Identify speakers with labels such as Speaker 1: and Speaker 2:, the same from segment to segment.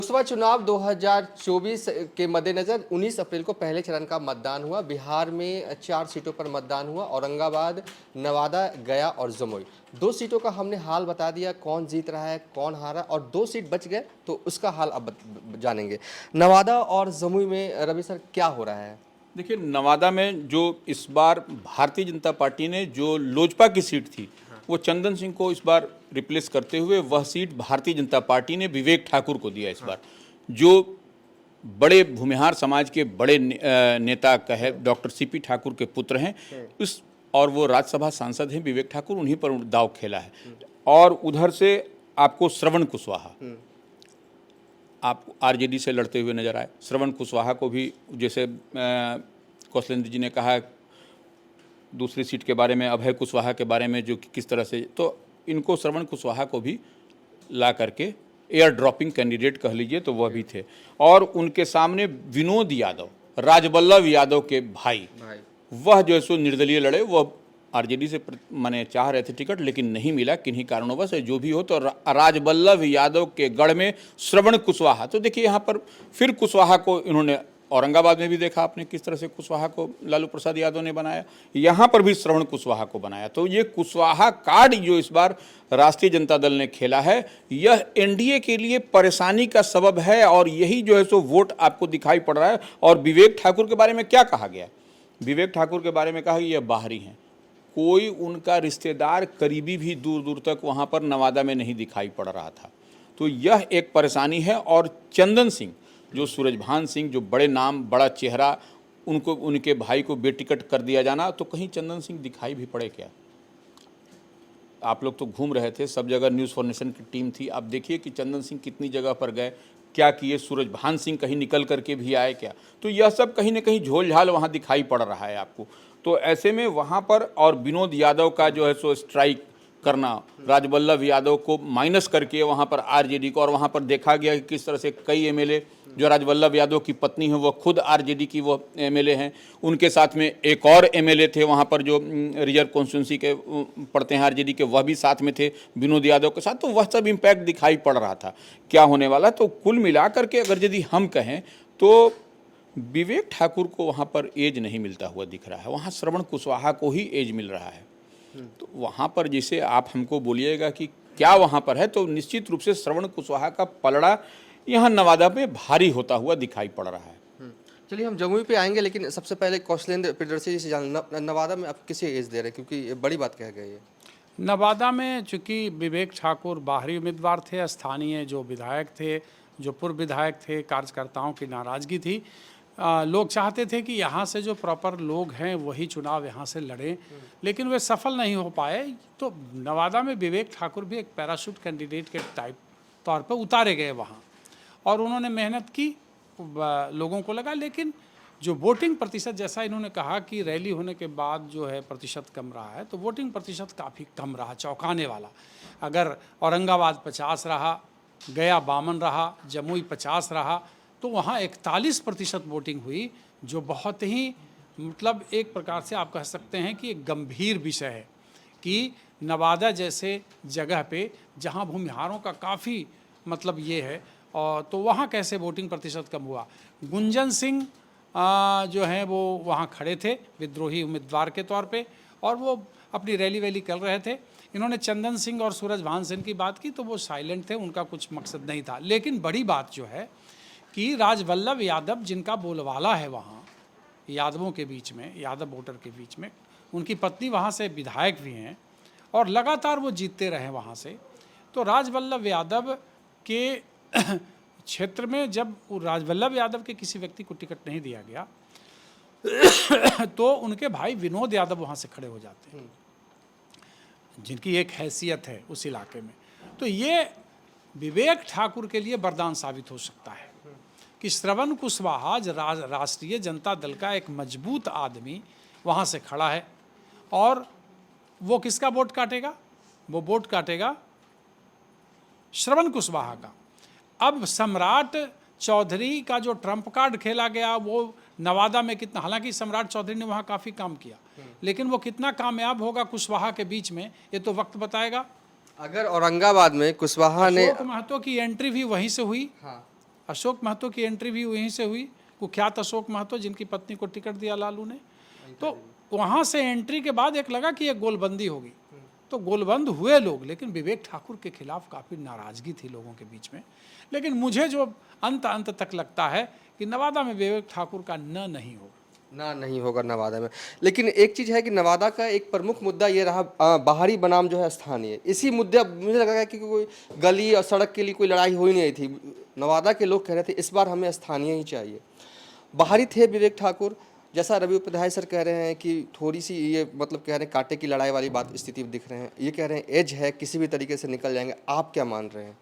Speaker 1: लोकसभा चुनाव 2024 के मद्देनजर 19 अप्रैल को पहले चरण का मतदान हुआ। बिहार में 4 सीटों पर मतदान हुआ। औरंगाबाद, नवादा, गया और जमुई 2 सीटों का हमने हाल बता दिया, कौन जीत रहा है, कौन हारा, और 2 सीट बच गए तो उसका हाल अब जानेंगे। नवादा और जमुई में रवि सर क्या हो रहा है?
Speaker 2: देखिए, नवादा में जो इस बार भारतीय जनता पार्टी ने जो लोजपा की सीट थी वो चंदन सिंह को इस बार रिप्लेस करते हुए वह सीट भारतीय जनता पार्टी ने विवेक ठाकुर को दिया। इस बार जो बड़े भूमिहार समाज के बड़े नेता कहे डॉक्टर सीपी ठाकुर के पुत्र हैं इस, और वो राज्यसभा सांसद हैं विवेक ठाकुर, उन्हीं पर दाव खेला है। और उधर से आपको श्रवण कुशवाहा आप आरजेडी से लड़ते हुए नजर आए। श्रवण कुशवाहा को भी, जैसे कौशलेंद्र जी ने कहा दूसरी सीट के बारे में, अभय कुशवाहा के बारे में, जो कि किस तरह से, तो इनको श्रवण कुशवाहा को भी ला करके एयर ड्रॉपिंग कैंडिडेट कह लीजिए तो वह भी थे। और उनके सामने विनोद यादव, राजबल्लभ यादव के भाई वह जो है सो निर्दलीय लड़े। वह आरजेडी से माने चाह रहे थे टिकट, लेकिन नहीं मिला किन्हीं कारणों से। जो भी हो, तो राजबल्लभ यादव के गढ़ में श्रवण कुशवाहा। तो देखिए, यहाँ पर फिर कुशवाहा को इन्होंने, औरंगाबाद में भी देखा आपने किस तरह से कुशवाहा को लालू प्रसाद यादव ने बनाया, यहाँ पर भी श्रवण कुशवाहा को बनाया। तो ये कुशवाहा कार्ड जो इस बार राष्ट्रीय जनता दल ने खेला है, यह एनडीए के लिए परेशानी का सबब है। और यही जो है सो वोट आपको दिखाई पड़ रहा है। और विवेक ठाकुर के बारे में क्या कहा गया? विवेक ठाकुर के बारे में कहा कि यह बाहरी हैं, कोई उनका रिश्तेदार करीबी भी दूर दूर तक वहाँ पर नवादा में नहीं दिखाई पड़ रहा था। तो यह एक परेशानी है। और चंदन सिंह, जो सूरजभान सिंह, जो बड़े नाम, बड़ा चेहरा, उनको, उनके भाई को बेटिकट कर दिया जाना, तो कहीं चंदन सिंह दिखाई भी पड़े क्या? आप लोग तो घूम रहे थे, सब जगह न्यूज़ फॉर नेशन की टीम थी। आप देखिए कि चंदन सिंह कितनी जगह पर गए, क्या किए। सूरजभान सिंह कहीं निकल करके भी आए क्या? तो यह सब कहीं ना कहीं झोल झाल वहाँ दिखाई पड़ रहा है आपको। तो ऐसे में वहाँ पर, और विनोद यादव का जो है सो स्ट्राइक करना, राजबल्लभ यादव को माइनस करके वहाँ पर आरजेडी को, और वहाँ पर देखा गया कि किस तरह से कई एमएलए, जो राजबल्लभ यादव की पत्नी है वो खुद आरजेडी की वो एमएलए हैं, उनके साथ में एक और एमएलए थे वहाँ पर जो रिजर्व कॉन्स्टिट्यूंसी के पड़ते हैं आरजेडी के, वह भी साथ में थे विनोद यादव के साथ। तो वह सब इम्पैक्ट दिखाई पड़ रहा था क्या होने वाला। तो कुल मिलाकर के अगर यदि हम कहें तो विवेक ठाकुर को वहाँ पर एज नहीं मिलता हुआ दिख रहा है, वहाँ श्रवण कुशवाहा को ही एज मिल रहा है। तो वहाँ पर जैसे आप हमको बोलिएगा कि क्या वहाँ पर है, तो निश्चित रूप से श्रवण कुशवाहा का पलड़ा यहाँ नवादा में भारी होता हुआ दिखाई पड़ रहा है।
Speaker 1: चलिए हम जमुई पे आएंगे, लेकिन सबसे पहले कौशलेंद्र प्रियदर्शी जी से जानना, नवादा में आप किसे एज दे रहे हैं, क्योंकि ये बड़ी बात कह गई है।
Speaker 3: नवादा में चूँकि विवेक ठाकुर बाहरी उम्मीदवार थे, स्थानीय जो विधायक थे, जो पूर्व विधायक थे, कार्यकर्ताओं की नाराज़गी थी। लोग चाहते थे कि यहाँ से जो प्रॉपर लोग हैं वही चुनाव यहाँ से लड़ें, लेकिन वे सफल नहीं हो पाए। तो नवादा में विवेक ठाकुर भी एक पैराशूट कैंडिडेट के टाइप तौर पर उतारे गए वहाँ, और उन्होंने मेहनत की, लोगों को लगा। लेकिन जो वोटिंग प्रतिशत, जैसा इन्होंने कहा कि रैली होने के बाद जो है प्रतिशत कम रहा है, तो वोटिंग प्रतिशत काफ़ी कम रहा, चौंकाने वाला। अगर औरंगाबाद 50 रहा, गया 52 रहा, जमुई 50 रहा, तो वहाँ 41% वोटिंग हुई, जो बहुत ही, मतलब एक प्रकार से आप कह सकते हैं कि एक गंभीर विषय है कि नवादा जैसे जगह पे जहाँ भूमिहारों का काफ़ी मतलब ये है, और तो वहाँ कैसे वोटिंग प्रतिशत कम हुआ। गुंजन सिंह जो हैं वो वहाँ खड़े थे विद्रोही उम्मीदवार के तौर पे, और वो अपनी रैली वैली कर रहे थे। इन्होंने चंदन सिंह और सूरजभान सिंह की बात की तो वो साइलेंट थे, उनका कुछ मकसद नहीं था। लेकिन बड़ी बात जो है कि राजबल्लभ यादव, जिनका बोलबाला है वहाँ यादवों के बीच में, यादव वोटर के बीच में, उनकी पत्नी वहाँ से विधायक भी हैं और लगातार वो जीतते रहे वहाँ से। तो राजबल्लभ यादव के क्षेत्र में जब राजबल्लभ यादव के किसी व्यक्ति को टिकट नहीं दिया गया तो उनके भाई विनोद यादव वहाँ से खड़े हो जाते हैं, जिनकी एक हैसियत है उस इलाके में। तो ये विवेक ठाकुर के लिए वरदान साबित हो सकता है कि श्रवण कुशवाहा राष्ट्रीय जनता दल का एक मजबूत आदमी वहाँ से खड़ा है, और वो किसका वोट काटेगा? वो वोट काटेगा श्रवण कुशवाहा का। अब सम्राट चौधरी का जो ट्रम्प कार्ड खेला गया वो नवादा में कितना, हालांकि सम्राट चौधरी ने वहाँ काफ़ी काम किया, लेकिन वो कितना कामयाब होगा कुशवाहा के बीच में, ये तो वक्त बताएगा।
Speaker 1: अगर औरंगाबाद में कुशवाहा ने,
Speaker 3: अशोक महतो की एंट्री भी वहीं से हुई।
Speaker 1: हाँ,
Speaker 3: अशोक महतो की एंट्री भी वहीं से हुई, कुख्यात अशोक महतो जिनकी पत्नी को टिकट दिया लालू ने। तो वहाँ से एंट्री के बाद एक लगा कि ये गोलबंदी होगी, तो गोलबंद हुए लोग, लेकिन विवेक ठाकुर के खिलाफ काफ़ी नाराज़गी थी लोगों के बीच में। लेकिन मुझे जो अंत तक लगता है कि नवादा में विवेक ठाकुर का नहीं होगा।
Speaker 1: ना नहीं होगा नवादा में। लेकिन एक चीज़ है कि नवादा का एक प्रमुख मुद्दा ये रहा, बाहरी बनाम जो है स्थानीय। इसी मुद्दे मुझे लगा कि कोई गली और सड़क के लिए कोई लड़ाई हो ही नहीं थी। नवादा के लोग कह रहे थे इस बार हमें स्थानीय ही चाहिए। बाहरी थे विवेक ठाकुर, जैसा रवि उपाध्याय सर कह रहे हैं कि थोड़ी सी ये मतलब कह रहे हैं कांटे की लड़ाई वाली बात स्थिति दिख रहे हैं, ये कह रहे हैं एज है, किसी भी तरीके से निकल जाएंगे। आप क्या मान रहे हैं?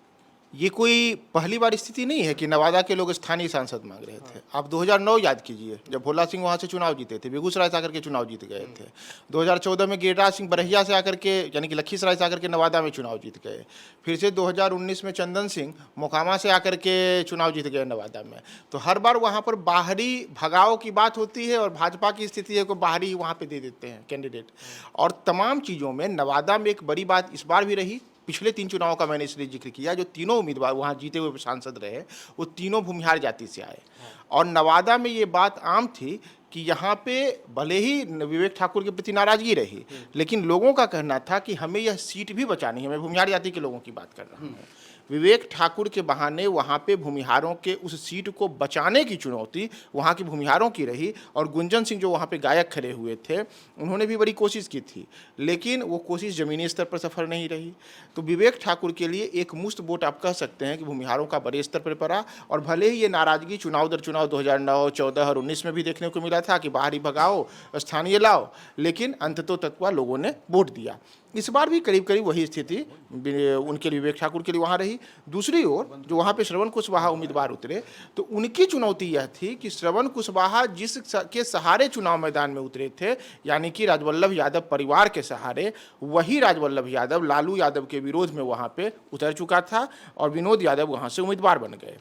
Speaker 4: ये कोई पहली बार स्थिति नहीं है कि नवादा के लोग स्थानीय सांसद मांग रहे थे। आप 2009 याद कीजिए, जब भोला सिंह वहाँ से चुनाव जीते थे, बेगूसराय से आकर के चुनाव जीत गए थे। 2014 में गिरिराज सिंह बरहिया से आकर के, यानी कि लखीसराय से आकर के नवादा में चुनाव जीत गए। फिर से 2019 में चंदन सिंह मोकामा से आकर के चुनाव जीत गए नवादा में। तो हर बार वहाँ पर बाहरी भगाव की बात होती है और भाजपा की स्थिति है को बाहरी वहाँ पर दे देते हैं कैंडिडेट। और तमाम चीज़ों में नवादा में एक बड़ी बात इस बार भी रही, पिछले 3 चुनावों का मैंने इसलिए जिक्र किया, जो तीनों उम्मीदवार वहाँ जीते हुए सांसद रहे वो तीनों भूमिहार जाति से आए। और नवादा में ये बात आम थी कि यहाँ पे भले ही विवेक ठाकुर के प्रति नाराजगी रही, लेकिन लोगों का कहना था कि हमें यह सीट भी बचानी है। मैं भूमिहार जाति के लोगों की बात कर रहा हूँ। विवेक ठाकुर के बहाने वहाँ पे भूमिहारों के उस सीट को बचाने की चुनौती वहाँ के भूमिहारों की रही। और गुंजन सिंह जो वहाँ पे गायक खड़े हुए थे, उन्होंने भी बड़ी कोशिश की थी, लेकिन वो कोशिश ज़मीनी स्तर पर सफल नहीं रही। तो विवेक ठाकुर के लिए एक मुश्त वोट आप कह सकते हैं कि भूमिहारों का बड़े स्तर पर पड़ा। और भले ही ये नाराज़गी चुनाव दर चुनाव 2009, 14 और 19 में भी देखने को मिला था कि बाहरी भगाओ, स्थानीय लाओ, लेकिन अंततः तक लोगों ने वोट दिया। इस बार भी करीब करीब वही स्थिति उनके लिए, विवेक ठाकुर के लिए वहाँ रही। दूसरी ओर जो वहाँ पे श्रवण कुशवाहा उम्मीदवार उतरे, तो उनकी चुनौती यह थी कि श्रवण कुशवाहा जिस के सहारे चुनाव मैदान में उतरे थे, यानी कि राजवल्लभ यादव परिवार के सहारे, वही राजवल्लभ यादव लालू यादव के विरोध में वहाँ पे उतर चुका था और विनोद यादव वहाँ से उम्मीदवार बन गए।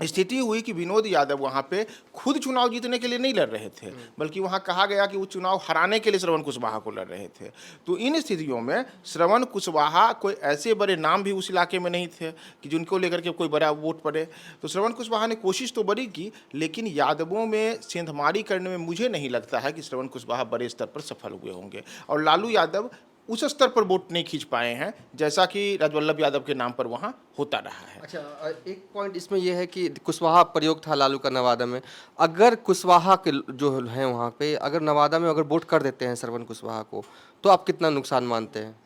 Speaker 4: स्थिति हुई कि विनोद यादव वहाँ पे खुद चुनाव जीतने के लिए नहीं लड़ रहे थे, बल्कि वहाँ कहा गया कि वो चुनाव हराने के लिए श्रवण कुशवाहा को लड़ रहे थे। तो इन स्थितियों में श्रवण कुशवाहा कोई ऐसे बड़े नाम भी उस इलाके में नहीं थे कि जिनको लेकर के कोई बड़ा वोट पड़े। तो श्रवण कुशवाहा ने कोशिश तो बड़ी की, लेकिन यादवों में सेंधमारी करने में मुझे नहीं लगता है कि श्रवण कुशवाहा बड़े स्तर पर सफल हुए होंगे। और लालू यादव उस स्तर पर वोट नहीं खींच पाए हैं जैसा कि राजवल्लभ यादव के नाम पर वहाँ होता रहा है।
Speaker 1: अच्छा, एक पॉइंट इसमें यह है कि कुशवाहा प्रयोग था लालू का नवादा में। अगर कुशवाहा के जो हैं वहाँ पे, अगर नवादा में अगर वोट कर देते हैं श्रवण कुशवाहा को, तो आप कितना नुकसान मानते हैं?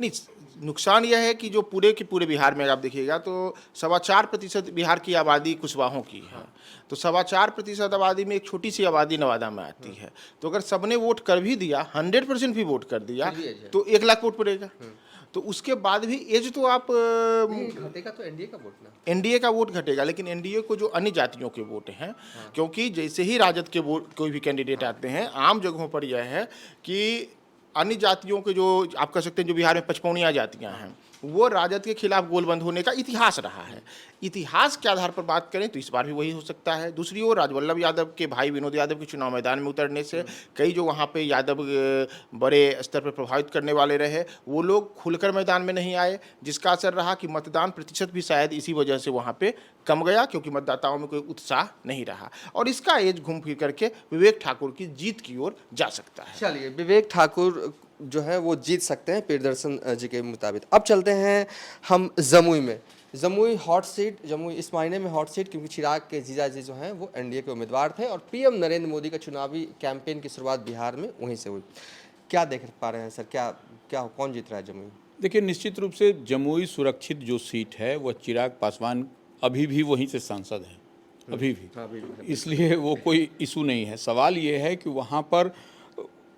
Speaker 4: नहीं, नुकसान यह है कि जो पूरे के पूरे बिहार में आप देखिएगा तो 4.25% बिहार की आबादी कुशवाहों की है। तो 4.25% आबादी में एक छोटी सी आबादी नवादा में आती है। तो अगर सबने वोट कर भी दिया, 100% भी वोट कर दिया, तो 1 लाख वोट पड़ेगा। तो उसके बाद भी एज तो आप
Speaker 1: घटेगा, तो एनडीए का वोट ना,
Speaker 4: एनडीए का वोट घटेगा, लेकिन एनडीए को जो अन्य जातियों के वोट हैं, क्योंकि जैसे ही राजद के वोट कोई भी कैंडिडेट आते हैं, आम जगहों पर यह है कि अन्य जातियों के जो आप कह सकते हैं जो बिहार में पचपौनिया जातियां हैं, वो राजद के खिलाफ गोलबंद होने का इतिहास रहा है। इतिहास के आधार पर बात करें तो इस बार भी वही हो सकता है। दूसरी ओर राजवल्लभ यादव के भाई विनोद यादव के चुनाव मैदान में उतरने से कई जो वहाँ पे यादव बड़े स्तर पर प्रभावित करने वाले रहे, वो लोग खुलकर मैदान में नहीं आए, जिसका असर रहा कि मतदान प्रतिशत भी शायद इसी वजह से वहाँ पे कम गया, क्योंकि मतदाताओं में कोई उत्साह नहीं रहा। और इसका एज घूम फिर करके विवेक ठाकुर की जीत की ओर जा सकता है।
Speaker 1: चलिए, विवेक ठाकुर जो है वो जीत सकते हैं प्रियदर्शन जी के मुताबिक। अब चलते हैं हम जमुई में। जमुई हॉट सीट, जमुई इस मायने में हॉट सीट क्योंकि चिराग के जीजा जी जो हैं वो एनडीए के उम्मीदवार थे और पीएम नरेंद्र मोदी का चुनावी कैंपेन की शुरुआत बिहार में वहीं से हुई। क्या देख पा रहे हैं सर, क्या कौन जीत रहा है जमुई?
Speaker 2: देखिए, निश्चित रूप से जमुई सुरक्षित जो सीट है वह चिराग पासवान अभी भी वहीं से सांसद हैं, अभी भी, इसलिए वो कोई इशू नहीं है। सवाल ये है कि वहाँ पर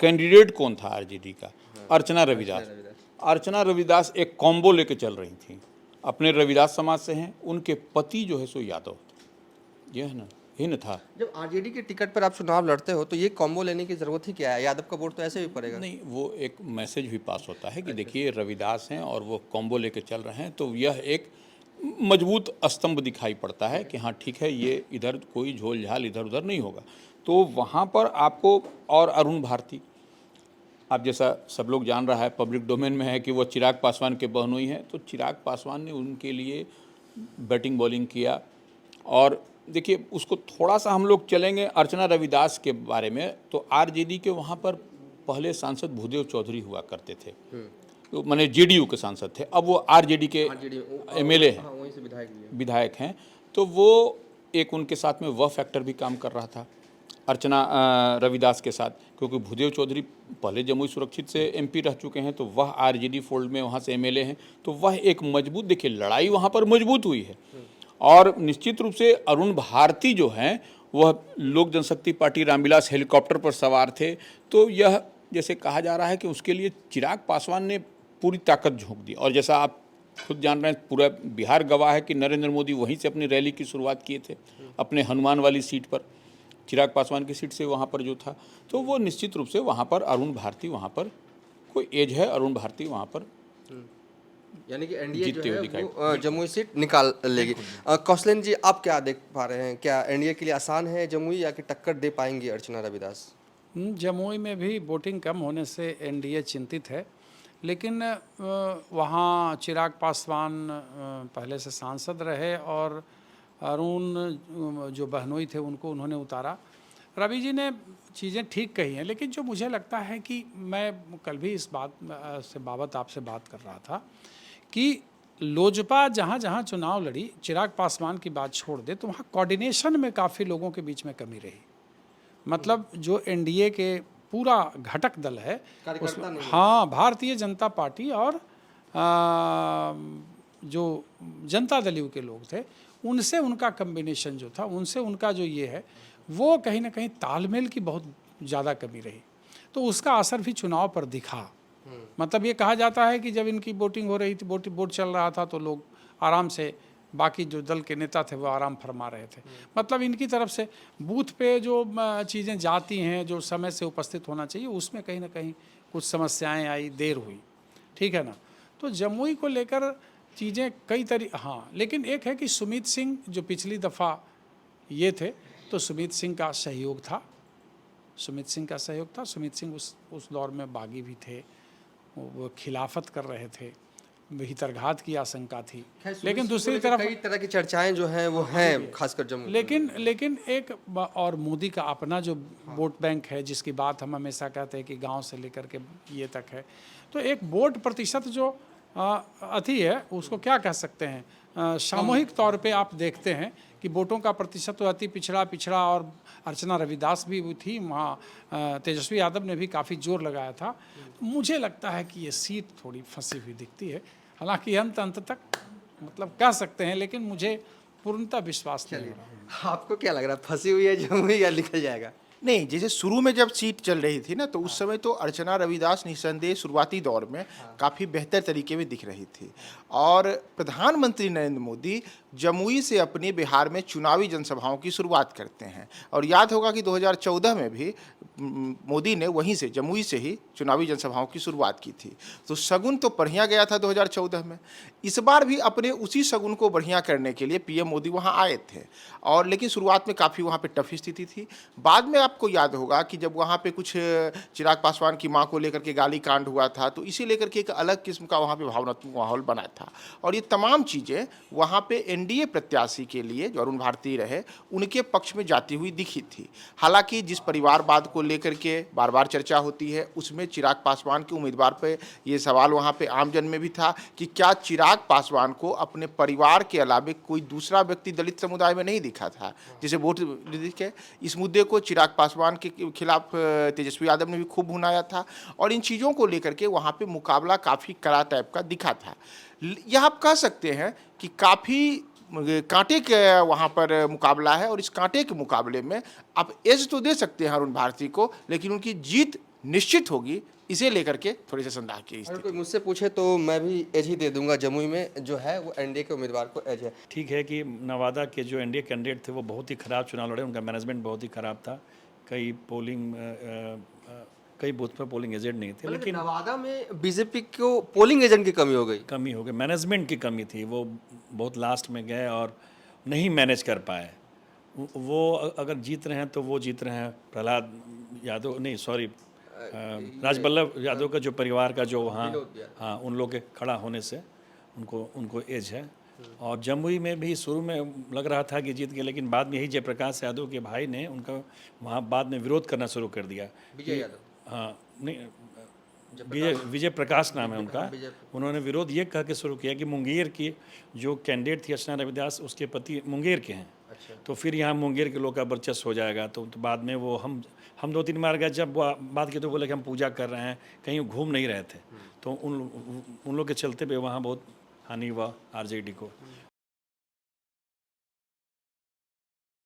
Speaker 2: कैंडिडेट कौन था आरजेडी का? अर्चना रविदास। अर्चना रविदास एक कॉम्बो लेके चल रही थी, अपने रविदास समाज से हैं, उनके पति जो है सो यादव, ये है ना, ही न था।
Speaker 1: जब आरजेडी के टिकट पर आप चुनाव लड़ते हो तो ये कॉम्बो लेने की जरूरत ही क्या है? यादव का वोट तो ऐसे भी पड़ेगा।
Speaker 2: नहीं, वो एक मैसेज भी पास होता है कि देखिए रविदास हैं और वो कॉम्बो लेके चल रहे हैं, तो यह एक मजबूत स्तंभ दिखाई पड़ता है कि हाँ ठीक है, ये इधर कोई झोल झाल इधर उधर नहीं होगा। तो वहाँ पर आपको, और अरुण भारती, आप जैसा सब लोग जान रहा है, पब्लिक डोमेन में है कि वो चिराग पासवान के बहनोई हैं, तो चिराग पासवान ने उनके लिए बैटिंग बॉलिंग किया और देखिए उसको थोड़ा सा हम लोग चलेंगे अर्चना रविदास के बारे में, तो आरजेडी के वहाँ पर पहले सांसद भूदेव चौधरी हुआ करते थे, तो माने जेडीयू के सांसद थे, अब वो आरजेडी के एमएलए हैं,
Speaker 1: वहीं से विधायक भी है।
Speaker 2: विधायक हैं। तो वो एक उनके साथ में वह फैक्टर भी काम कर रहा था अर्चना रविदास के साथ, क्योंकि भूदेव चौधरी पहले जमुई सुरक्षित से एमपी रह चुके हैं, तो वह आरजेडी फोल्ड में वहाँ से एमएलए हैं, तो वह एक मजबूत, देखिए लड़ाई वहाँ पर मजबूत हुई है। और निश्चित रूप से अरुण भारती जो हैं वह लोक जनशक्ति पार्टी रामविलास हेलीकॉप्टर पर सवार थे, तो यह जैसे कहा जा रहा है कि उसके लिए चिराग पासवान ने पूरी ताकत झोंक दी। और जैसा आप खुद जान रहे हैं, पूरा बिहार गवाह है कि नरेंद्र मोदी वहीं से अपनी रैली की शुरुआत किए थे, अपने हनुमान वाली सीट पर, चिराग पासवान की सीट से वहाँ पर जो था, तो वो निश्चित रूप से वहाँ पर अरुण भारती, वहाँ पर कोई एज है, अरुण भारती वहाँ पर
Speaker 1: यानी कि एनडीए जो
Speaker 2: जीतते हुए
Speaker 1: है
Speaker 2: दिखाई
Speaker 1: वो जमुई सीट निकाल लेगी। कौशलेन जी, आप क्या देख पा रहे हैं, क्या एनडीए के लिए आसान है जमुई, या कि टक्कर दे पाएंगी अर्चना रविदास?
Speaker 3: जमुई में भी वोटिंग कम होने से एनडीए चिंतित है, लेकिन वहाँ चिराग पासवान पहले से सांसद रहे और अरुण जो बहनोई थे उनको उन्होंने उतारा। रवि जी ने चीज़ें ठीक कही हैं, लेकिन जो मुझे लगता है कि मैं कल भी इस बात से बाबत आपसे बात कर रहा था कि लोजपा जहाँ जहाँ चुनाव लड़ी, चिराग पासवान की बात छोड़ दे, तो वहाँ कोऑर्डिनेशन में काफ़ी लोगों के बीच में कमी रही। मतलब जो एनडीए के पूरा घटक दल है उसमें, हाँ, भारतीय जनता पार्टी और जो जनता दल के लोग थे, उनसे उनका कम्बिनेशन जो था, उनसे उनका जो ये है, वो कहीं ना कहीं तालमेल की बहुत ज़्यादा कमी रही। तो उसका असर भी चुनाव पर दिखा। मतलब ये कहा जाता है कि जब इनकी वोटिंग हो रही थी, वोट चल रहा था, तो लोग आराम से, बाकी जो दल के नेता थे वो आराम फरमा रहे थे। मतलब इनकी तरफ से बूथ पे जो चीज़ें जाती हैं, जो समय से उपस्थित होना चाहिए, उसमें कहीं ना कहीं कुछ समस्याएं आई, देर हुई, ठीक है ना। तो जमुई को लेकर चीज़ें कई हाँ, लेकिन एक है कि सुमित सिंह जो पिछली दफ़ा ये थे, तो सुमित सिंह का सहयोग था, सुमित सिंह उस दौर में बागी भी थे, वो खिलाफत कर रहे थे, भीतरघात की आशंका थी। लेकिन दूसरी तरफ
Speaker 1: कई तरह की चर्चाएं जो हैं वो हैं, खासकर जम्मू।
Speaker 3: लेकिन एक और मोदी का अपना जो वोट बैंक है, जिसकी बात हम हमेशा कहते हैं कि गांव से लेकर के ये तक है, तो एक वोट प्रतिशत जो अति है, उसको क्या कह सकते हैं, सामूहिक तौर पे आप देखते हैं कि वोटों का प्रतिशत तो अति पिछड़ा, और अर्चना रविदास भी थी वहाँ, तेजस्वी यादव ने भी काफ़ी जोर लगाया था। तो मुझे लगता है कि ये सीट थोड़ी फंसी हुई दिखती है, हालांकि अंत तक मतलब कह सकते हैं, लेकिन मुझे पूर्णतः विश्वास नहीं हो रहा।
Speaker 1: आपको क्या लग रहा है, फंसी हुई है जमुई या निकल जाएगा?
Speaker 4: नहीं, जैसे शुरू में जब सीट चल रही थी ना, तो उस समय तो अर्चना रविदास निस्संदेह शुरुआती दौर में काफ़ी बेहतर तरीके में दिख रही थी। और प्रधानमंत्री नरेंद्र मोदी जमुई से अपने बिहार में चुनावी जनसभाओं की शुरुआत करते हैं, और याद होगा कि 2014 में भी मोदी ने वहीं से, जमुई से ही चुनावी जनसभाओं की शुरुआत की थी। तो शगुन तो बढ़िया गया था 2014 में। इस बार भी अपने उसी शगुन को बढ़िया करने के लिए पीएम मोदी वहाँ आए थे, और लेकिन शुरुआत में काफ़ी वहाँ पे टफ स्थिति थी। बाद में आपको याद होगा कि जब वहाँ पे कुछ चिराग पासवान की मां को लेकर के गाली कांड हुआ था, तो इसी लेकर के एक अलग किस्म का वहाँ पे भावनात्मक माहौल बना था। और ये तमाम चीज़ें वहाँ पे एनडीए प्रत्याशी के लिए, जो अरुण भारती रहे, उनके पक्ष में जाती हुई दिखी थी। हालांकि जिस परिवारवाद को लेकर के बार बार चर्चा होती है, उसमें चिराग पासवान के उम्मीदवार पर ये सवाल वहाँ पे आमजन में भी था कि क्या चिराग पासवान को अपने परिवार के अलावा कोई दूसरा व्यक्ति दलित समुदाय में नहीं दिखा था जिसे वोट दिखे। इस मुद्दे को चिराग पासवान के खिलाफ तेजस्वी यादव ने भी खूब भुनाया था, और इन चीज़ों को लेकर के वहाँ पे मुकाबला काफ़ी कड़ा टाइप का दिखा था। यह आप कह सकते हैं कि काफ़ी कांटे के वहाँ पर मुकाबला है, और इस कांटे के मुकाबले में आप एज तो दे सकते हैं अरुण भारती को, लेकिन उनकी जीत निश्चित होगी, इसे लेकर के थोड़ी सी संदेह की
Speaker 1: अगर कोई मुझसे पूछे तो मैं भी एज ही दे दूंगा, जमुई में जो है वो एनडीए के उम्मीदवार को एज है।
Speaker 5: ठीक है कि नवादा के जो एनडीए कैंडिडेट थे वो बहुत ही ख़राब चुनाव लड़े, उनका मैनेजमेंट बहुत ही ख़राब था, कई बूथ पर पोलिंग एजेंट नहीं थे, लेकिन
Speaker 1: नवादा में बीजेपी को पोलिंग एजेंट की कमी हो गई,
Speaker 5: कमी हो गई, मैनेजमेंट की कमी थी, वो बहुत लास्ट में गए और नहीं मैनेज कर पाए। वो अगर जीत रहे हैं तो वो जीत रहे हैं, प्रहलाद यादव नहीं, सॉरी, राजबल्लभ यादव का जो परिवार का जो वहाँ, हाँ, उन लोग के खड़ा होने से उनको एज है। और जमुई में भी शुरू में लग रहा था कि जीत गए, लेकिन बाद में यही जयप्रकाश यादव के भाई ने उनका वहाँ बाद में विरोध करना शुरू कर दिया।
Speaker 1: विजय यादव।
Speaker 5: हाँ, नहीं, विजय प्रकाश नाम है उनका। उन्होंने विरोध ये कह के शुरू किया कि मुंगेर की जो कैंडिडेट थी अर्चना रविदास, उसके पति मुंगेर के हैं, तो फिर यहाँ मुंगेर के लोग का वर्चस्व हो जाएगा। तो बाद में वो हम 2-3 बार गए, जब वो बात की तो बोले कि हम पूजा कर रहे हैं, कहीं घूम नहीं रहे थे। तो उन लोग के चलते पे वहाँ बहुत हानि हुआ आरजेडी को।